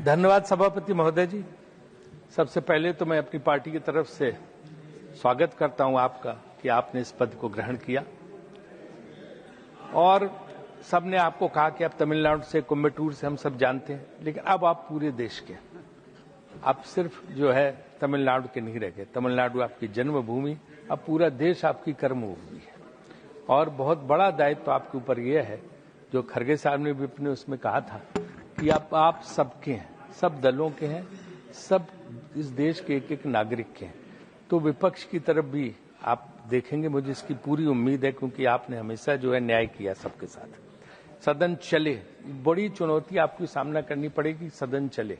धन्यवाद सभापति महोदय जी। सबसे पहले तो मैं अपनी पार्टी की तरफ से स्वागत करता हूं आपका कि आपने इस पद को ग्रहण किया और सबने आपको कहा कि आप तमिलनाडु से, कोयम्बटूर से हम सब जानते हैं, लेकिन अब आप पूरे देश के, आप सिर्फ जो है तमिलनाडु के नहीं रह गए। तमिलनाडु आपकी जन्मभूमि, अब पूरा देश आपकी कर्मभूमि है और बहुत बड़ा दायित्व तो आपके ऊपर यह है, जो खरगे साहब ने भी अपने उसमें कहा था कि आप सबके हैं, सब दलों के हैं, सब इस देश के एक एक नागरिक के हैं। तो विपक्ष की तरफ भी आप देखेंगे, मुझे इसकी पूरी उम्मीद है, क्योंकि आपने हमेशा जो है न्याय किया सबके साथ। सदन चले, बड़ी चुनौती आपको सामना करनी पड़ेगी, सदन चले,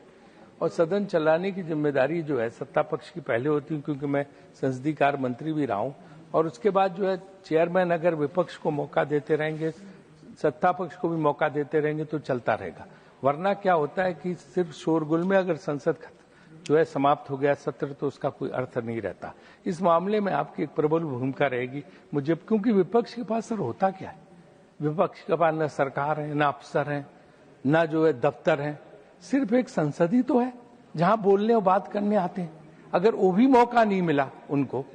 और सदन चलाने की जिम्मेदारी जो है सत्ता पक्ष की पहले होती है, क्योंकि मैं संसदीय कार्य मंत्री भी रहा हूं, और उसके बाद जो है चेयरमैन अगर विपक्ष को मौका देते रहेंगे, सत्ता पक्ष को भी मौका देते रहेंगे तो चलता रहेगा। वरना क्या होता है कि सिर्फ शोरगुल में अगर संसद जो है समाप्त हो गया सत्र, तो उसका कोई अर्थ नहीं रहता। इस मामले में आपकी एक प्रबल भूमिका रहेगी मुझे, क्योंकि विपक्ष के पास सर होता क्या है, विपक्ष के पास न सरकार है, न अफसर है, न जो है दफ्तर है, सिर्फ एक संसद ही तो है जहां बोलने और बात करने आते हैं। अगर वो भी मौका नहीं मिला, उनको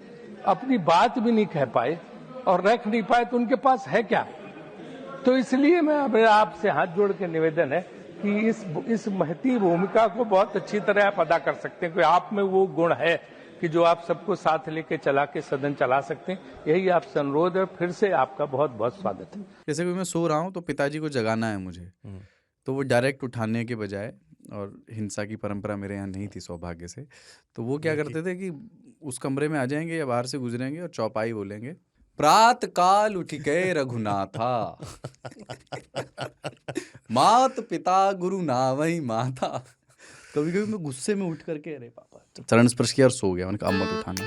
अपनी बात भी नहीं कह पाए और रख नहीं पाए, तो उनके पास है क्या? तो इसलिए मैं अब आपसे हाथ जोड़ के निवेदन है कि इस महती भूमिका को बहुत अच्छी तरह आप अदा कर सकते हैं, क्योंकि आप में वो गुण है कि जो आप सबको साथ लेके चला के सदन चला सकते हैं। यही आपसे अनुरोध है। फिर से आपका बहुत बहुत स्वागत है। जैसे कि मैं सो रहा हूँ तो पिताजी को जगाना है मुझे, तो वो डायरेक्ट उठाने के बजाय, और हिंसा की परंपरा मेरे यहाँ नहीं थी सौभाग्य से, तो वो क्या करते थे कि उस कमरे में आ जाएंगे या बाहर से गुजरेंगे और चौपाई बोलेंगे, प्रात काल उठ गए रघुनाथा मात पिता गुरु नावई माता। कभी कभी मैं गुस्से में उठ करके अरे पापा चरण स्पर्श किया और सो गया। मैंने कहा अब मत उठाना।